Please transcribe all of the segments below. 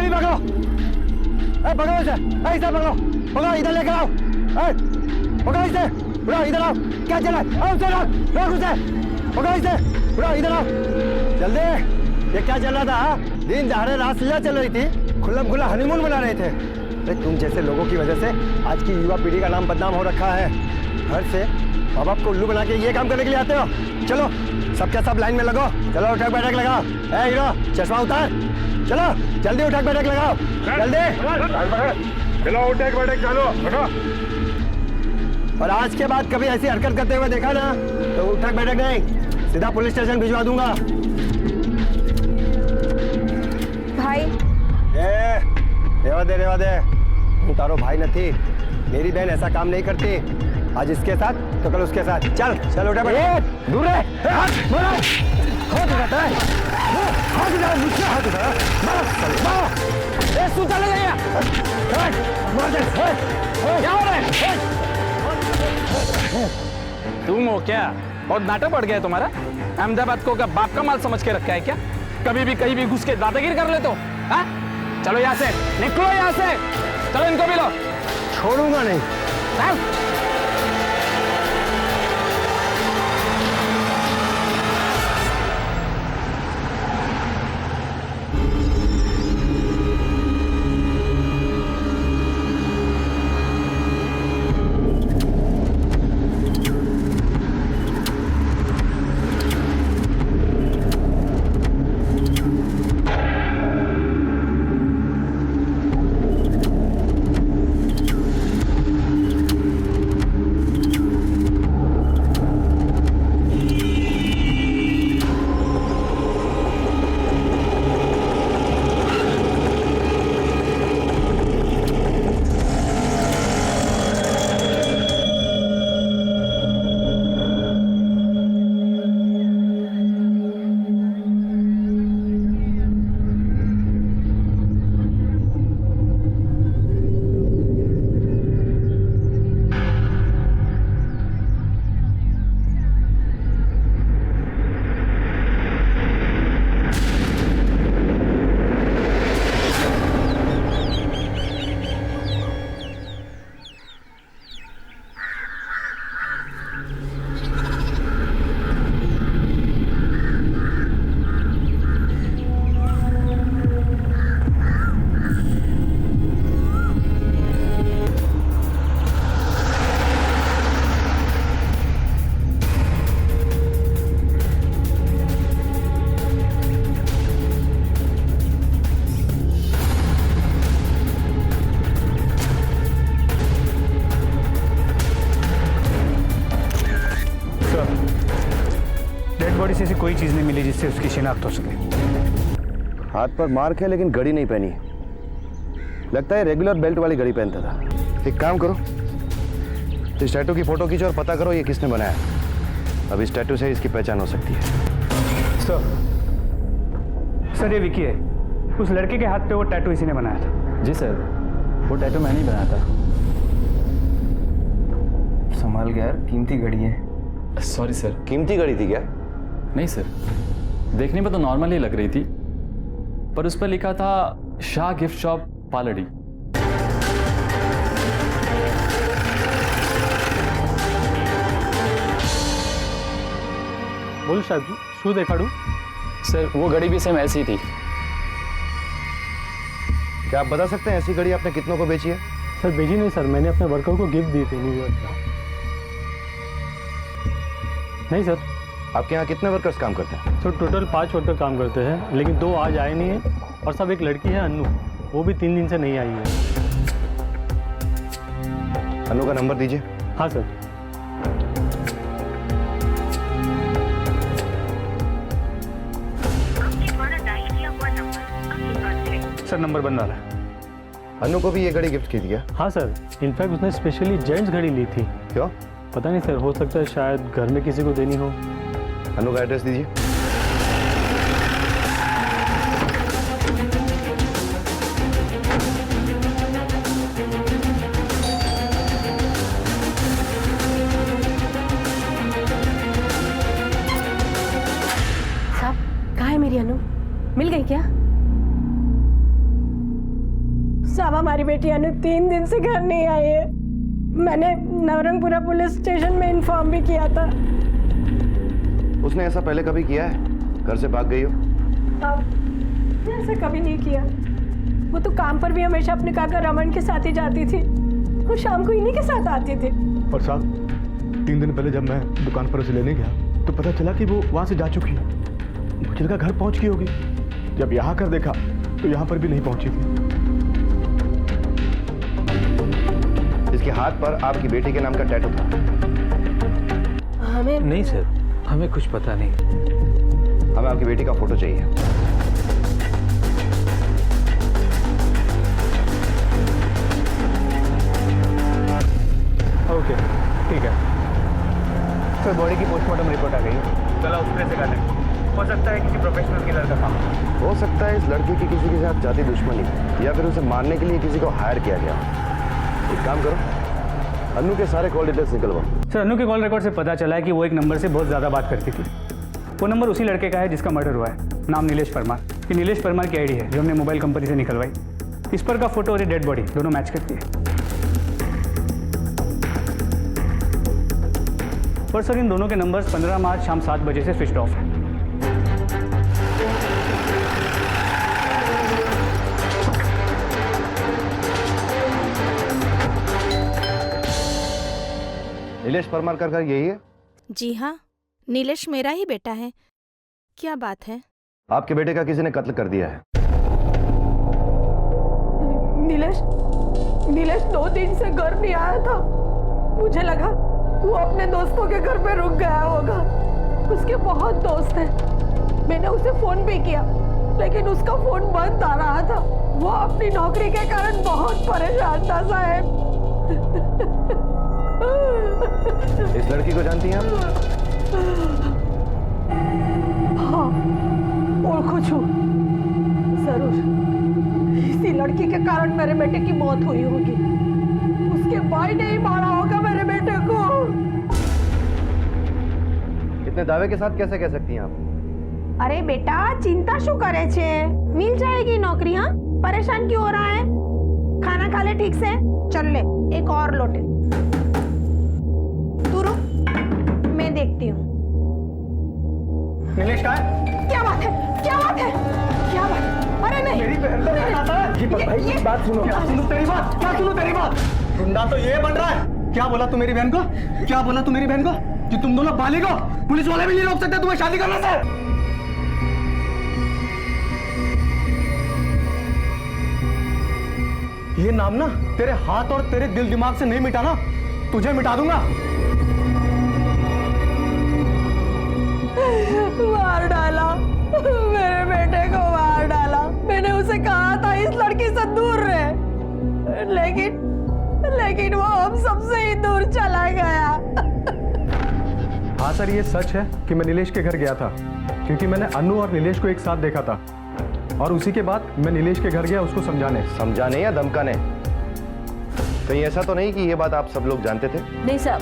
अभी पकड़ो, पकड़ो इसे, इसे पकड़ो, पकड़ो इधर लेकर आओ, पकड़ो इसे, उड़ाओ इधर आओ, क्या चला, उसे रोक उसे, पकड़ो इसे, उड़ाओ इधर आओ, जल्दी। ये क्या चल रहा था? दिन दहाड़े रासलीला चल रही थी, खुल्लम खुल्ला हनीमून मना रहे थे। अरे तुम जैसे लोगों की वजह से आज की युवा पीढ़ी का नाम बदनाम हो रखा है। घर से माँ बाप को उल्लू बना के ये काम करने के लिए आते हो। चलो सबके सब लाइन में लगो, चलो उठक बैठक लगाओ। ए हीरो, चश्मा उतार, चलो जल्दी उठक बैठक लगाओ, जल्दी चलो उठक बैठक चलो। और आज के बाद कभी ऐसी हरकत करते हुए देखा ना तो उठक बैठक नहीं, सीधा पुलिस स्टेशन भिजवा दूंगा। भाई रेवा दे, तू तारो भाई नहीं, मेरी बहन ऐसा काम नहीं करती। आज इसके साथ तो कल उसके साथ। चल चल उठा बैठ, दूर रहे, हाथ उठाता है, हाथ उठा, मुझसे हाथ उठा, मारो, ए तू चले गया, मार दे, क्या हो रहा है? तुम हो क्या? बहुत नाटक बढ़ गया है तुम्हारा। अहमदाबाद को क्या बाप का माल समझ के रखा है क्या? कभी भी कहीं भी घुस के दादागिरी कर लेते हो? हाँ? चलो यहाँ से निकलो, यहाँ से चलो, इनको भी लो। छोड़ूंगा नहीं। हाँ? बॉडी से ऐसी कोई चीज नहीं मिली जिससे उसकी शिनाख्त हो सके। हाथ पर मार्क है लेकिन घड़ी नहीं पहनी, लगता है रेगुलर बेल्ट वाली घड़ी पहनता था। एक काम करो, इस टैटू की फोटो खींचो और पता करो ये किसने बनाया। अब इस टैटू से इसकी पहचान हो सकती है। सर ये विकी है, उस लड़के के हाथ पे वो टैटू इसी ने बनाया था। जी सर, वो टैटू मैंने ही बनाया था। संभाल के यार, कीमती घड़ी है। Sorry sir. कीमती घड़ी थी क्या? नहीं सर, देखने में तो नॉर्मल ही लग रही थी, पर उस पर लिखा था शाह गिफ्ट शॉप पालड़ी। बोल साहब, शू देखाड़ू? सर वो घड़ी भी सेम ऐसी थी। क्या आप बता सकते हैं ऐसी घड़ी आपने कितनों को बेची है? सर बेची नहीं सर, मैंने अपने वर्कर को गिफ्ट दी थी न्यूयॉर्क का। नहीं सर। आपके यहाँ कितने वर्कर्स काम करते हैं? तो टोटल 5 वर्कर काम करते हैं, लेकिन 2 आज आए नहीं है और सब एक लड़की है अन्नू, वो भी 3 दिन से नहीं आई है। अन्नू का नंबर दीजिए। हाँ सर। सर नंबर बन रहा है। अन्नू को भी ये घड़ी गिफ्ट की थी क्या? हाँ सर, इनफैक्ट उसने स्पेशली जेंट्स घड़ी ली थी। क्यों? पता नहीं सर, हो सकता है शायद घर में किसी को देनी हो। अन्नू का एड्रेस दीजिए। साहब, कहाँ है मेरी अनु? मिल गई क्या? साहब हमारी बेटी अनु 3 दिन से घर नहीं आई है। मैंने नवरंगपुरा पुलिस स्टेशन में इन्फॉर्म भी किया था। उसने ऐसा पहले कभी किया है? घर से भाग गई हो? अब ऐसा कभी नहीं किया। वो तो काम पर भी हमेशा अपने काका रमन के साथ ही जाती थी। वो शाम को इन्हीं के साथ आती थी। और साहब 3 दिन पहले जब मैं दुकान पर उसे लेने गया तो पता चला कि वो वहां से जा चुकी है। मुझे लगा घर पहुंच गई होगी। जब यहाँ कर देखा तो यहाँ पर भी नहीं पहुंची थी। इसके हाथ पर आपकी बेटी के नाम का टैटू था। हमें नहीं सर, हमें कुछ पता नहीं। हमें आपकी बेटी का फोटो चाहिए। ओके ठीक है सर बॉडी की पोस्टमार्टम रिपोर्ट आ गई है। चला उसमें से काटें। हो सकता है किसी प्रोफेशनल किलर का काम हो। हो सकता है इस लड़की की किसी के साथ जाती दुश्मनी हो, या फिर उसे मारने के लिए किसी को हायर किया गया हो। एक काम करो, अन्नू के सारे कॉल डिटेल्स निकलवाओ। सर अन्नू के कॉल रिकॉर्ड से पता चला है कि वो एक नंबर से बहुत ज़्यादा बात करती थी। वो नंबर उसी लड़के का है जिसका मर्डर हुआ है, नाम नीलेश परमार। ये नीलेश परमार की आईडी है जो हमने मोबाइल कंपनी से निकलवाई। इस पर का फोटो और ये डेड बॉडी दोनों मैच करती है। पर सर इन दोनों के नंबर्स 15 मार्च शाम 7 बजे से स्विच ऑफ है। नीलेश परमार का घर यही है? जी हाँ, नीलेश मेरा ही बेटा है। क्या बात है? आपके बेटे का किसी ने कत्ल कर दिया है। नीलेश 2 दिन से घर नहीं आया था। मुझे लगा वो अपने दोस्तों के घर पे रुक गया होगा। उसके बहुत दोस्त हैं। मैंने उसे फोन भी किया लेकिन उसका फोन बंद आ रहा था। वो अपनी नौकरी के कारण बहुत परेशान था साहब। इस लड़की को जानती हैं आप? हाँ, ओळखू छू जरूर। इसी लड़की के कारण मेरे बेटे की मौत हुई होगी। उसके भाई ने ही मारा होगा मेरे बेटे को। इतने दावे के साथ कैसे कह सकती हैं आप? अरे बेटा चिंता शू करे छे, मिल जाएगी नौकरी। हाँ परेशान क्यों हो रहा है? खाना खा ले ठीक से। चल ले एक और लोटे। तू रुक, मैं देखती हूँ। नीलेश का है? क्या बात है? क्या बात है? क्या बात है? अरे नहीं, मेरी बहन का फोन आता है। दीपक भाई एक बात सुनो। क्या सुनो तेरी बात? क्या सुनो तेरी बात? गुंडा तो ये बन रहा है। क्या बोला तू मेरी बहन को? क्या बोला तू मेरी बहन को? कि तुम दोनों बालिग हो, पुलिस वाले भी नहीं रोक सकते तुम्हें शादी करने से। ये नाम ना तेरे हाथ और तेरे दिल दिमाग से नहीं मिटा ना, तुझे मिटा दूंगा। मार डाला मेरे बेटे को, मार डाला। मैंने उसे कहा था इस लड़की से दूर रहे, लेकिन वो हम सबसे ही दूर चला गया। हाँ सर ये सच है कि मैं नीलेश के घर गया था, क्योंकि मैंने अन्नू और नीलेश को एक साथ देखा था। और उसी के बाद मैं नीलेश के घर गया उसको समझाने या धमकाने? कहीं ऐसा तो नहीं कि ये बात आप सब लोग जानते थे? नहीं साहब,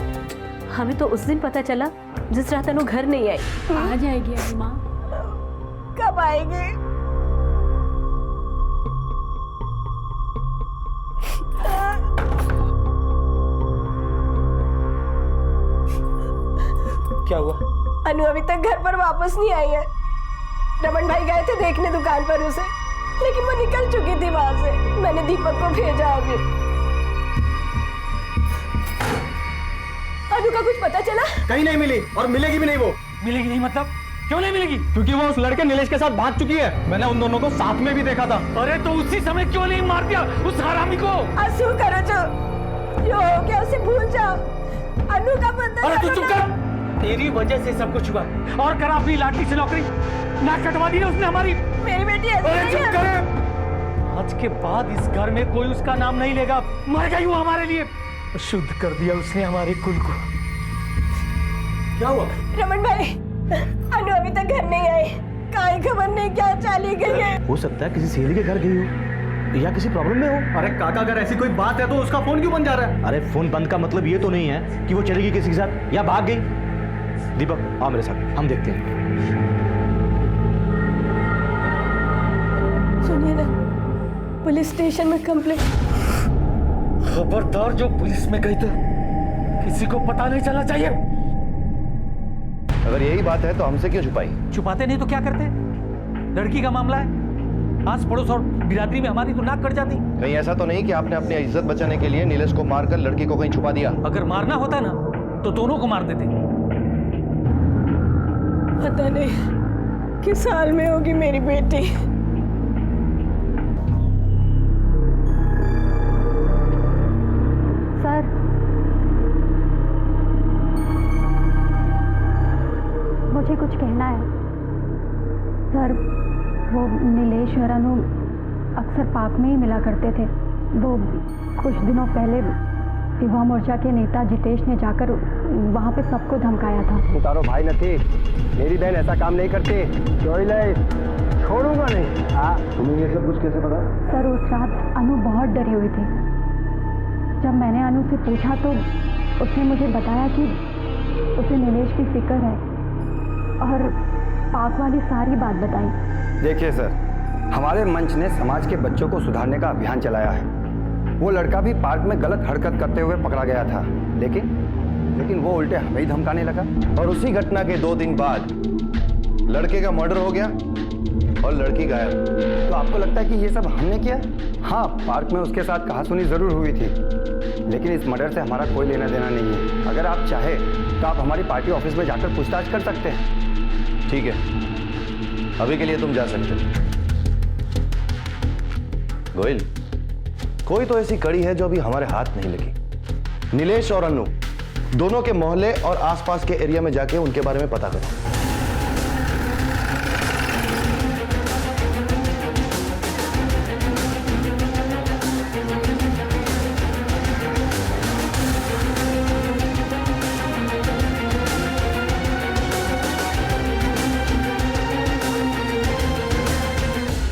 हमें तो उस दिन पता चला जिस रात अनु घर नहीं आई। आ जाएगी अनु माँ। कब आएगी? क्या हुआ? अनु अभी तक घर पर वापस नहीं आई है। रमन भाई गए थे देखने दुकान पर उसे, लेकिन वो निकल चुकी थी वहां से। मैंने दीपक को भेजा अभी। अनु का कुछ पता चला? कहीं नहीं मिली और मिलेगी भी नहीं। वो मिलेगी नहीं मतलब? क्यों नहीं मिलेगी? क्योंकि वो उस लड़के नीलेश के साथ भाग चुकी है। मैंने उन दोनों को साथ में भी देखा था। अरे तो उसी समय क्यों नहीं मार दिया उस हरामी को? आंसू करो जो हो गया उसे भूल जाओ। अनु का बंदा। अरे तू चुप कर। तेरी वजह से सब कुछ हुआ। और करा अपनी लाठी से नौकरी ना कटवा दी ना उसने हमारी। मेरी बेटी ऐसी अरे नहीं चुप है। कर। आज के बाद इस घर में कोई उसका नाम नहीं लेगा। मर गई वो हमारे लिए। शुद्ध कर दिया उसने हमारे कुल को। क्या हुआ? रमन भाई, अनु अभी तक घर नहीं आई। काई खबर नहीं क्या चली गई है। हो सकता है किसी सहेली के घर गई हो या किसी प्रॉब्लम में हो। अरे काका अगर ऐसी कोई बात है तो उसका फोन क्यों बंद जा रहा है? अरे फोन बंद का मतलब ये तो नहीं है कि वो चली गई किसी के साथ या भाग गई। दीपक आओ मेरे साथ, हम देखते हैं। सुनिए ना, पुलिस स्टेशन में कंप्लेंट। खबरदार, जो पुलिस में गई थी किसी को पता नहीं चलना चाहिए। अगर यही बात है तो हमसे क्यों छुपाई? छुपाते नहीं तो क्या करते? लड़की का मामला है, आस पड़ोस और बिरादरी में हमारी तो नाक कट जाती। कहीं ऐसा तो नहीं कि आपने अपनी इज्जत बचाने के लिए नीलेश को मारकर लड़की को कहीं छुपा दिया? अगर मारना होता ना तो दोनों को मार देते। पता नहीं किस हाल में होगी मेरी बेटी। सर, मुझे कुछ कहना है। सर, वो नीलेश और अनु अक्सर पार्क में ही मिला करते थे। वो कुछ दिनों पहले युवा मोर्चा के नेता जितेश ने जाकर वहाँ पे सबको धमकाया था। उतारो भाई नथी, मेरी बहन ऐसा काम नहीं करती। छोड़ूंगा नहीं। हाँ, तुम्हें ये सब कुछ कैसे पता? सर, उस रात अनु बहुत डरी हुई थी। जब मैंने अनु से पूछा तो उसने मुझे बताया कि उसे नीलेश की फिक्र है और पार्क वाली सारी बात बताई। देखिए सर, हमारे मंच ने समाज के बच्चों को सुधारने का अभियान चलाया है। वो लड़का भी पार्क में गलत हरकत करते हुए पकड़ा गया था, लेकिन वो उल्टे हमें ही धमकाने लगा। और उसी घटना के 2 दिन बाद लड़के का मर्डर हो गया और लड़की गायब। तो आपको लगता है कि ये सब हमने किया? हाँ, पार्क में उसके साथ कहासुनी जरूर हुई थी, लेकिन इस मर्डर से हमारा कोई लेना देना नहीं है। अगर आप चाहे तो आप हमारी पार्टी ऑफिस में जाकर पूछताछ कर सकते हैं। ठीक है, अभी के लिए तुम जा सकते हो। गोयल, कोई तो ऐसी कड़ी है जो अभी हमारे हाथ नहीं लगी। नीलेश और अनु दोनों के मोहल्ले और आसपास के एरिया में जाके उनके बारे में पता करो।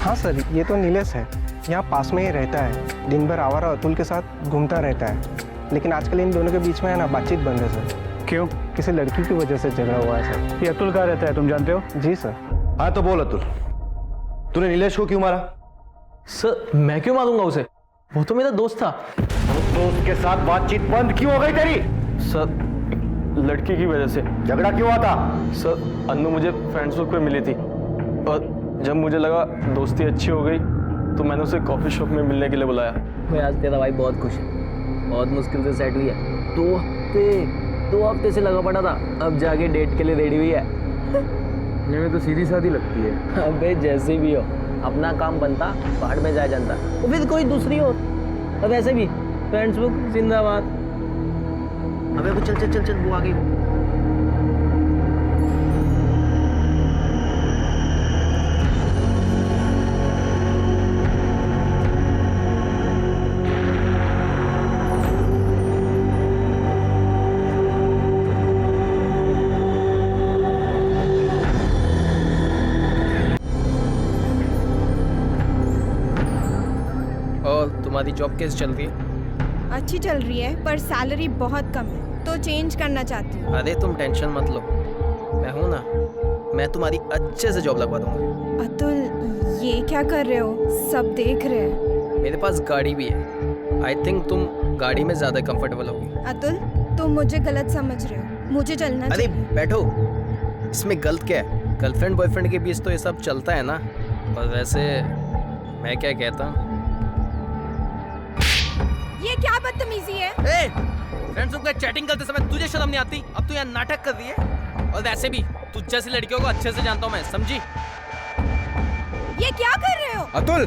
हाँ सर, ये तो नीलेश है, यहाँ पास में ही रहता है। दिन भर आवारा अतुल के साथ घूमता रहता है, लेकिन आजकल इन दोनों के बीच में है ना बातचीत बंद है सर। क्यों? किसी लड़की की वजह से झगड़ा हुआ है सर। ये अतुल कहाँ रहता है, तुम जानते हो? जी सर। हाँ तो बोल अतुल, तूने नीलेश को क्यों मारा? सर, मैं क्यों मारूंगा उसे? वो तो मेरा दोस्त था। तो उसके साथ बातचीत बंद क्यों हो गई तेरी? सर, लड़की की वजह से। झगड़ा क्यों हुआ था? सर, अन्नू मुझे फ्रेंड्स पे मिली थी और जब मुझे लगा दोस्ती अच्छी हो गई तो मैंने उसे कॉफी शॉप में मिलने के लिए बुलाया। मैं आज तेरा भाई बहुत खुश है, बहुत मुश्किल से सेट हुई है। 2 हफ्ते से लगा पड़ा था, अब जाके डेट के लिए रेडी हुई है। में तो सीधी सादी लगती है। अबे जैसे भी हो, अपना काम बनता पहाड़ में जाया जानता, और फिर कोई दूसरी हो। और वैसे भी फ्रेंड्स बुक जिंदाबाद। अबे वो चल चल चल चल, वो आ गई। तुम्हारी जॉब कैसे चल रही है? अच्छी चल रही है, पर सैलरी बहुत कम है, तो चेंज करना चाहती हूँ। अरे तुम टेंशन मत लो, मैं हूँ ना, मैं तुम्हारी अच्छे से जॉब लगवा दूंगा। अतुल, ये क्या कर रहे हो? सब देख रहे हैं। मेरे पास गाड़ी भी है, आई थिंक तुम गाड़ी में ज्यादा कंफर्टेबल होगी। अतुल, तुम मुझे गलत समझ रहे हो, मुझे चलना अरे चाहिए। बैठो, इसमें गलत क्या है? गर्लफ्रेंड बॉयफ्रेंड के बीच तो ये सब चलता है ना। और वैसे मैं क्या कहता हूँ, ये क्या बदतमीजी है? फ्रेंड्स के चैटिंग करते समय तुझे शर्म नहीं आती? अब तू यहाँ नाटक कर रही है। और वैसे भी तुझ जैसी लड़कियों को अच्छे से जानता हूँ मैं, समझी? ये क्या कर रहे हो? अतुल,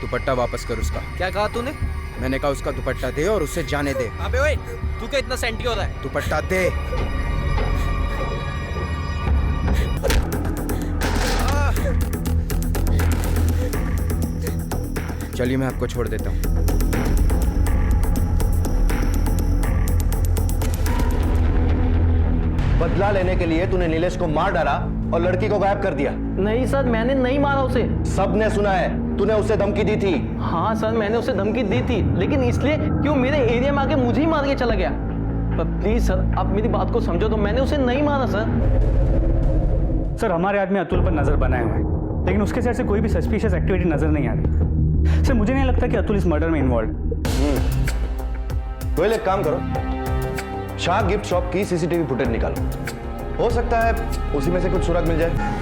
दुपट्टा वापस कर उसका। क्या कहा तूने? मैंने कहा उसका दुपट्टा दे और उसे जाने दे। अबे ओए, तू क्या इतना सेंटी हो रहा है? दुपट्टा दे। चलिए मैं आपको छोड़ देता हूँ। बदला लेने के लिए तूने नीलेश को मार डाला और लड़की को गायब कर दिया। नहीं सर, मैंने नहीं मारा उसे। सबने सुना है, तूने उसे धमकी दी थी। हाँ सर, मैंने उसे धमकी दी थी, लेकिन इसलिए क्यों मेरे एरिया में आके मुझे ही मार के चला गया। पर प्लीज सर, आप मेरी बात को समझो तो, मैंने उसे नहीं मारा सर। सर, हमारे आदमी अतुल पर नजर बनाए हुए हैं। लेकिन उसके साइड से कोई भी सस्पिशियस एक्टिविटी नजर नहीं आ रही। सर मुझे नहीं लगता कि अतुल इस मर्डर में इन्वॉल्व। तो एक काम करो, शाह गिफ्ट शॉप की सीसीटीवी फुटेज निकालो, हो सकता है उसी में से कुछ सुराग मिल जाए।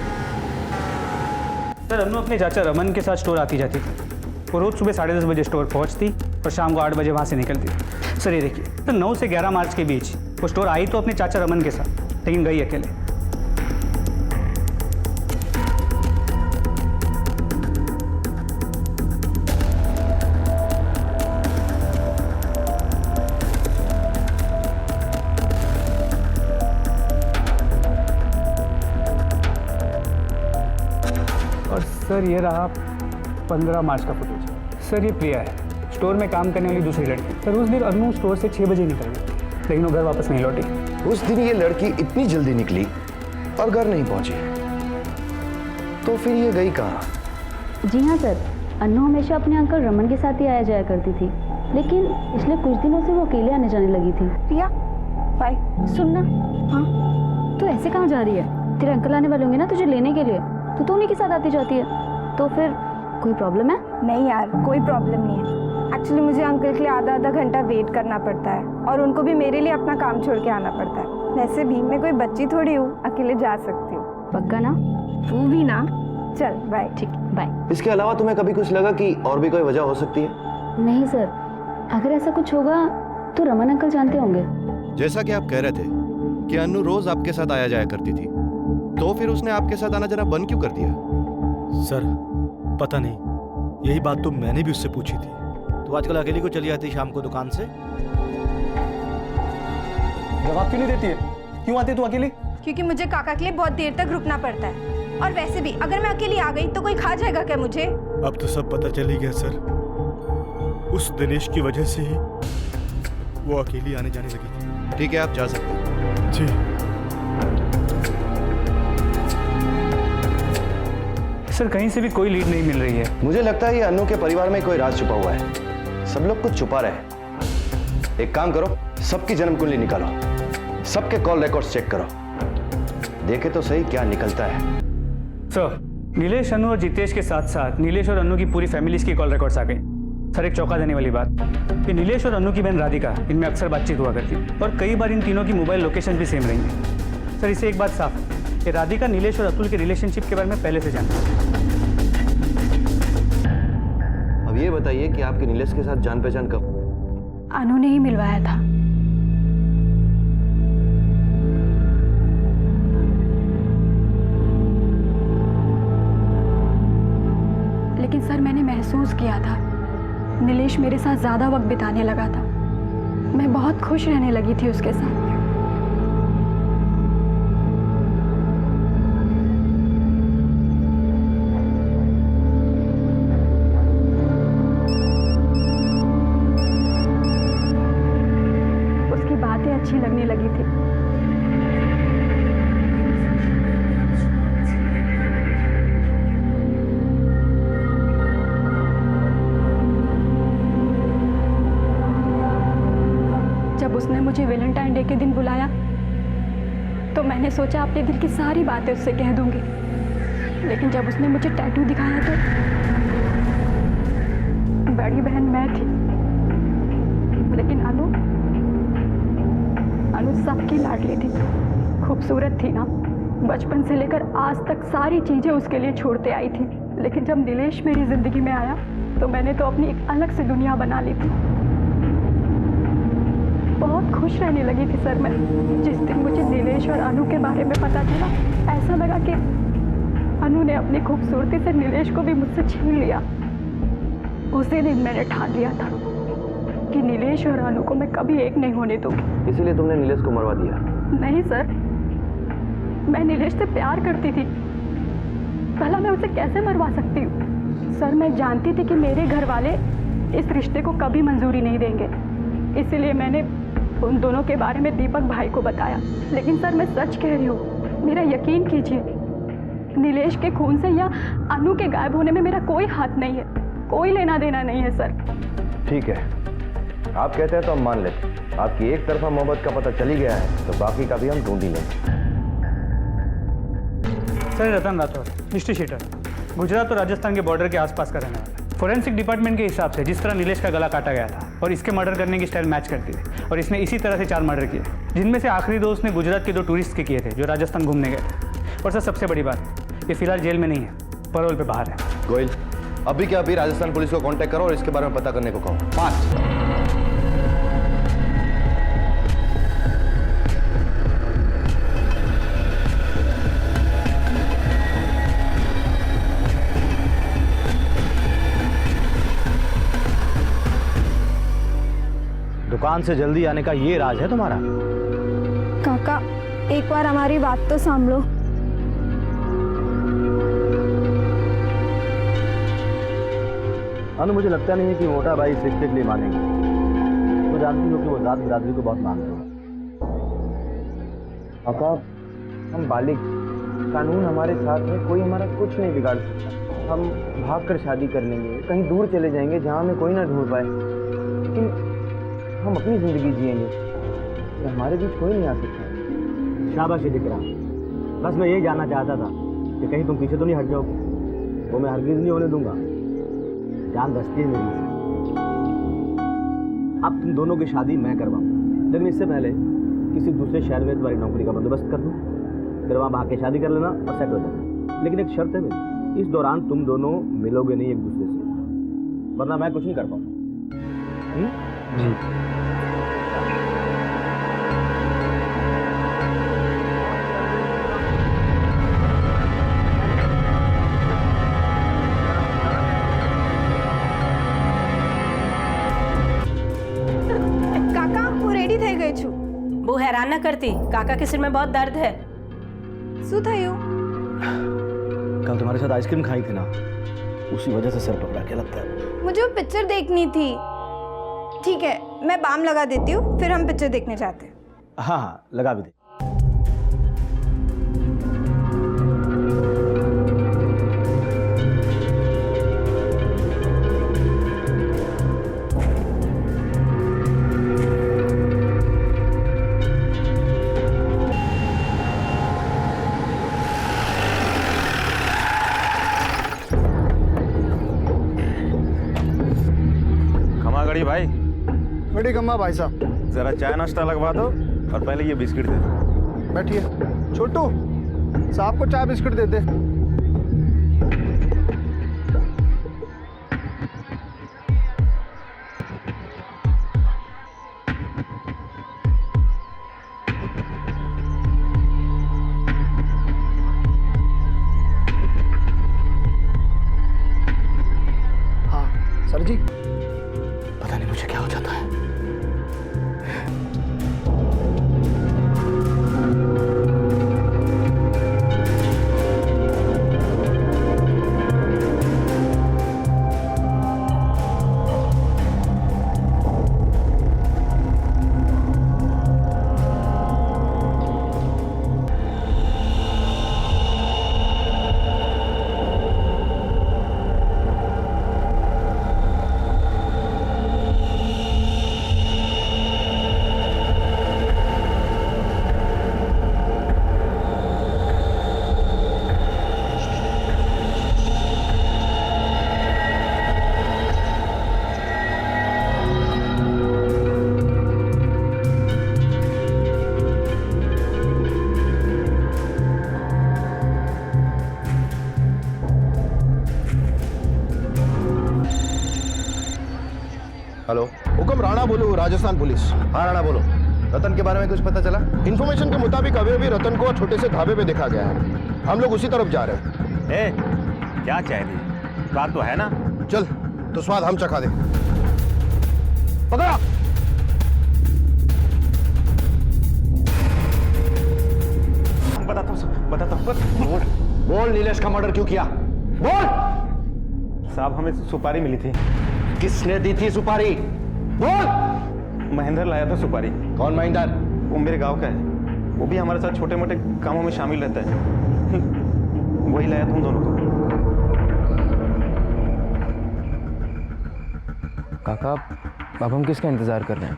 सर अनु अपने चाचा रमन के साथ स्टोर आती जाती थी। वो रोज सुबह 10:30 बजे स्टोर पहुंचती और शाम को 8 बजे वहां से निकलती। सर ये देखिए, तो 9 से 11 मार्च के बीच वो स्टोर आई तो अपने चाचा रमन के साथ, लेकिन गई अकेले। और सर ये रहा 15 मार्च का फुटेज। सर ये प्रिया है, स्टोर में काम करने वाली दूसरी लड़की। सर उस दिन अनु स्टोर से 6 बजे निकल गई, लेकिन वो घर वापस नहीं लौटी। उस दिन ये लड़की इतनी जल्दी निकली और घर नहीं पहुंची, तो फिर ये गई कहाँ? जी हाँ सर, अन्नू हमेशा अपने अंकल रमन के साथ ही आया जाया करती थी, लेकिन पिछले कुछ दिनों से वो अकेले आने जाने लगी थी। प्रिया बाय। सुनना, हाँ तू ऐसे कहाँ जा रही है? तेरे अंकल आने वाले होंगे ना तुझे लेने के लिए, तू तो उन्हीं के साथ आती जाती है, तो फिर कोई प्रॉब्लम है? नहीं यार, कोई प्रॉब्लम नहीं है। एक्चुअली मुझे अंकल के लिए आधा घंटा वेट करना पड़ता है और उनको भी मेरे लिए अपना काम छोड़ के आना पड़ता है। वैसे भी मैं कोई बच्ची थोड़ी हूँ, अकेले जा सकती हूँ। पक्का ना? तू भी ना? चल बाय। ठीक, बाय। इसके अलावा तुम्हें कभी कुछ लगा कि और भी कोई वजह हो सकती है? नहीं सर, अगर ऐसा कुछ होगा तो रमन अंकल जानते होंगे। जैसा कि आप कह रहे थे कि अनु रोज आपके साथ आया जाया करती थी, तो फिर उसने आपके साथ आना जाना बंद क्यों कर दिया? सर पता नहीं, यही बात तो मैंने भी उससे पूछी थी। तो आजकल अकेली को चली जाती शाम को दुकान से? जवाब क्यों नहीं देती है? क्यों आती है तू अकेली? क्योंकि मुझे काका के लिए बहुत देर तक रुकना पड़ता है, और वैसे भी अगर मैं अकेली आ गई तो कोई खा जाएगा क्या मुझे? अब तो सब पता चल ही गया सर, उस दिनेश की वजह से ही वो अकेली आने जाने लगी थी। ठीक है, आप जा सकते हैं। जी सर कहीं से भी कोई लीड नहीं मिल रही है। मुझे लगता है ये अनु के परिवार में कोई राज छुपा हुआ है, सब लोग कुछ छुपा रहे हैं। एक काम करो, सबकी जन्म कुंडली निकालो, सबके कॉल रिकॉर्ड्स चेक करो, देखे तो सही क्या निकलता है। सर नीलेश, अनु और जितेश के साथ साथ नीलेश और अनु की पूरी फैमिलीज की कॉल रिकॉर्ड्स आ गई। सर एक चौंका देने वाली बात कि नीलेश और अनु की बहन राधिका, इनमें अक्सर बातचीत हुआ करती और कई बार इन तीनों की मोबाइल लोकेशन भी सेम रही है। सर इससे एक बात साफ है कि राधिका नीलेश और अतुल के रिलेशनशिप के बारे में पहले से जानती है। अब ये बताइए कि आपके नीलेश के साथ जान पहचान कब? अनु ने ही मिलवाया था। लेकिन सर मैंने महसूस किया था नीलेश मेरे साथ ज़्यादा वक्त बिताने लगा था। मैं बहुत खुश रहने लगी थी उसके साथ। उसकी बातें अच्छी लगने लगी थी। जब उसने मुझे वैलेंटाइन डे के दिन बुलाया तो मैंने सोचा अपने दिल की सारी बातें उससे कह दूंगी, लेकिन जब उसने मुझे टैटू दिखाया तो बड़ी बहन मैं थी, लेकिन अनु सबकी लाडली थी, खूबसूरत थी ना। बचपन से लेकर आज तक सारी चीज़ें उसके लिए छोड़ते आई थी, लेकिन जब नीलेश मेरी ज़िंदगी में आया तो मैंने तो अपनी एक अलग सी दुनिया बना ली थी। बहुत खुश रहने लगी थी सर मैं। जिस दिन मुझे नीलेश और अनु के बारे में पता चला, ऐसा लगा कि अनु ने अपनी खूबसूरती से नीलेश को भी मुझसे छीन लिया। उसी दिन मैंने ठान लिया था कि नीलेश और अनु को मैं कभी एक नहीं होने दूंगी। इसीलिए तुमने नीलेश को मरवा दिया? नहीं सर, मैं नीलेश से प्यार करती थी, भला मैं उसे कैसे मरवा सकती हूँ? सर मैं जानती थी कि मेरे घर वाले इस रिश्ते को कभी मंजूरी नहीं देंगे, इसीलिए मैंने उन दोनों के बारे में दीपक भाई को बताया। लेकिन सर मैं सच कह रही हूँ, मेरा यकीन कीजिए, नीलेश के खून से या अनु के गायब होने में मेरा कोई हाथ नहीं है, कोई लेना देना नहीं है सर। ठीक है, आप कहते हैं तो हम मान लेते। आपकी एक तरफा मोहब्बत का पता चली गया है तो बाकी का भी हम ढूंढ ही लेंगे। सर रतन राठौर, हिस्ट्री शीटर। गुजरात और राजस्थान के बॉर्डर के आसपास का रहने वाला है। फोरेंसिक डिपार्टमेंट के हिसाब से जिस तरह नीलेश का गला काटा गया था और इसके मर्डर करने की स्टाइल मैच करती थी, और इसने इसी तरह से 4 मर्डर किए, जिनमें से आखिरी 2 उसने गुजरात के 2 टूरिस्ट के किए थे जो राजस्थान घूमने गए थे। और सर सबसे बड़ी बात, ये फिलहाल जेल में नहीं है, पैरोल पे बाहर है। गोयल, अभी क्या अभी राजस्थान पुलिस को कांटेक्ट करो और इसके बारे में पता करने को कहो, फास्ट। दुकान से जल्दी आने का ये राज है तुम्हारा? काका, एक बार हमारी बात तो संभलो। अनु, मुझे लगता नहीं है कि मोटा भाई इस रिश्ते के लिए मानेंगे। तो जानती हो कि वो जात बिरादरी को बहुत मानते हो। काका, हम बालिग, कानून हमारे साथ है, कोई हमारा कुछ नहीं बिगाड़ सकता। हम भाग कर शादी कर लेंगे, कहीं दूर चले जाएंगे जहाँ हमें कोई ना ढूंढ पाए, लेकिन हम अपनी जिंदगी जिएंगे, हमारे बीच कोई नहीं आ सकता। शाबाशी दिकरा, बस मैं यही जानना चाहता था कि कहीं तुम पीछे तो नहीं हट जाओगे। वो मैं हरगिज नहीं होने दूंगा, जान दस्ती है मेरी से। अब तुम दोनों की शादी मैं करवाऊँ, लेकिन इससे पहले किसी दूसरे शहर में तुम्हारी नौकरी का बंदोबस्त कर दूँ, फिर वहाँ भाग के शादी कर लेना और सेट हो जाना। लेकिन एक शर्त है मेरी, इस दौरान तुम दोनों मिलोगे नहीं एक दूसरे से, वरना मैं कुछ नहीं कर पाऊँ। जी। काका, હું રેડી થઈ ગઈ છું। वो हैरान न करती, काका के सिर में बहुत दर्द है। શું થયું? कल तुम्हारे साथ आइसक्रीम खाई थी ना, उसी वजह से सर पकड़ा के लगता है। मुझे वो पिक्चर देखनी थी। ठीक है, मैं बाम लगा देती हूँ, फिर हम पिक्चर देखने जाते हैं। हाँ हाँ, लगा भी दे। खमागड़ी भाई, बड़ी कम्मा भाई साहब, जरा चाय नाश्ता लगवा दो और पहले ये बिस्किट दे दो। बैठिए। छोटू, साहब को चाय बिस्किट दे दे। हाँ सर जी। पता नहीं मुझे क्या हो जाता है। हेलो, हुक्म राणा बोलो, राजस्थान पुलिस। हाँ राणा बोलो, रतन के बारे में कुछ पता चला? इन्फॉर्मेशन के मुताबिक अभी अभी रतन को छोटे से ढाबे पे देखा गया है। हम लोग उसी तरफ जा रहे हैं। क्या चाहिए? बात तो है ना? चल, तो स्वाद हम चखा दे। पकड़ा। बताता हूँ। बोल, नीलेश का मर्डर क्यों किया? बोल। साहब, हमें सुपारी मिली थी। किसने दी थी सुपारी? बोल। महेंद्र लाया था सुपारी। कौन महेंद्र? वो मेरे गांव का है, वो भी हमारे साथ छोटे मोटे कामों में शामिल रहता है। वही लाया तुम दोनों को। काका, अब हम किसका इंतजार कर रहे हैं?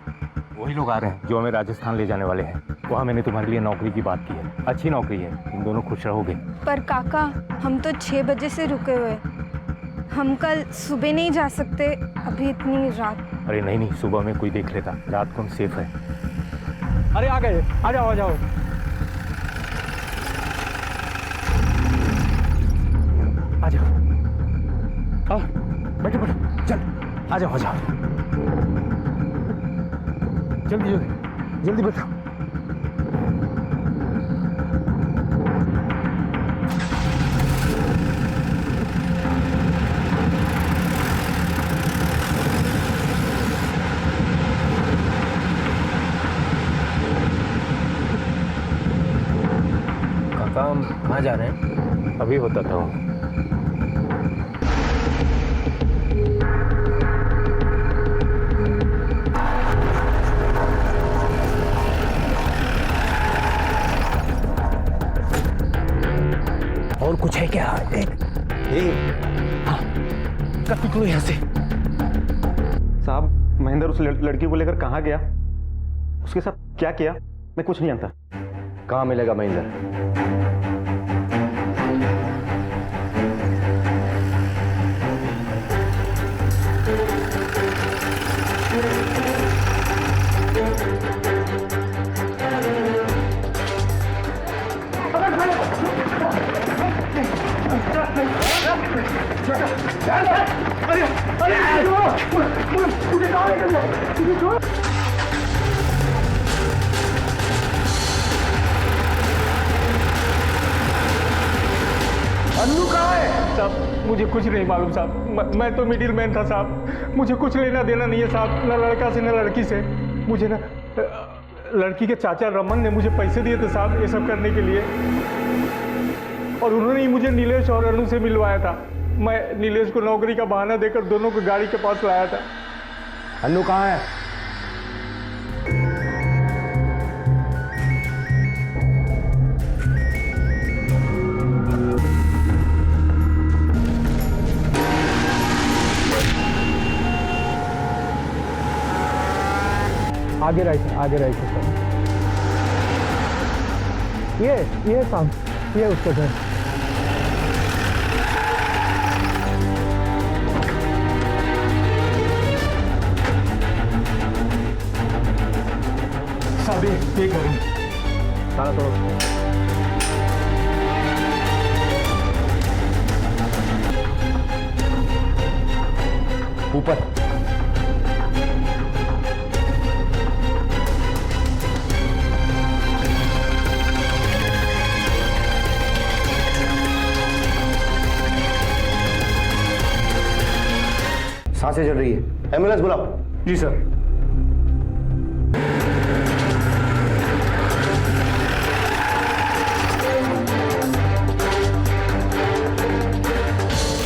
वही लोग आ रहे हैं जो हमें राजस्थान ले जाने वाले हैं। वहाँ मैंने तुम्हारे लिए नौकरी की बात की है। अच्छी नौकरी है, तुम दोनों खुश रहोगे। पर काका, हम तो 6 बजे से रुके हुए, हम कल सुबह नहीं जा सकते, अभी इतनी रात। अरे नहीं नहीं, सुबह में कोई देख लेता, रात को सेफ है। अरे आ गए, आ जाओ आ जाओ। आ जाओ, आओ बैठो बैठो, चल आ जाओ आ जाओ, जल्दी जल्दी जल्दी बैठो। काका हम कहाँ जा रहे हैं? अभी बताता हूँ। और कुछ है क्या? एक हाँ, कब निकलो यहाँ से? साहब, महेंद्र उस लड़की को लेकर कहाँ गया, उसके साथ क्या किया, मैं कुछ नहीं जानता। कहाँ मिलेगा महेंद्र? अन्नू कहाँ है? साहब मुझे कुछ नहीं मालूम साहब, मैं तो मिडिल मैन था साहब, मुझे कुछ लेना देना नहीं है साहब, न लड़का से न लड़की से। मुझे ना लड़की के चाचा रमन ने मुझे पैसे दिए थे साहब ये सब करने के लिए, और उन्होंने ही मुझे नीलेश और अनु से मिलवाया था। मैं नीलेश को नौकरी का बहाना देकर दोनों को गाड़ी के पास लाया था। अन्नू कहाँ है? आगे राइट सर। ये साहब, ये उसका घर। साहब ये घर है। ताला तोड़ो। ऊपर। सांसें चल रही है, एम्बुलेंस बुलाओ। जी सर।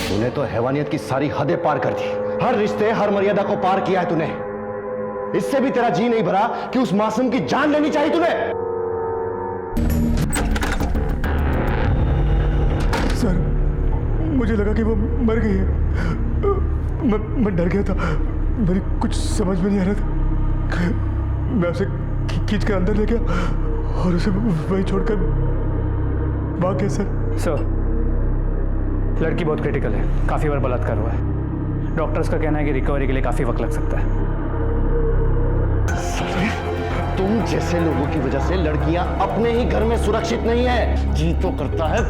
तूने तो हैवानियत की सारी हदें पार कर दी, हर रिश्ते हर मर्यादा को पार किया है तूने। इससे भी तेरा जी नहीं भरा कि उस मासूम की जान लेनी चाहिए तूने। सर मुझे लगा कि वो मर गई है, मैं डर गया था, मेरी कुछ समझ में नहीं आ रहा था। मैं उसे खींच कर अंदर ले गया और उसे वहीं छोड़कर भाग गया। सर लड़की बहुत क्रिटिकल है, काफ़ी बार बलात्कार हुआ है। डॉक्टर्स का कहना है कि रिकवरी के लिए काफ़ी वक्त लग सकता है। तुम जैसे लोगों की वजह से लड़कियां अपने ही घर में सुरक्षित नहीं है। जी तो करता है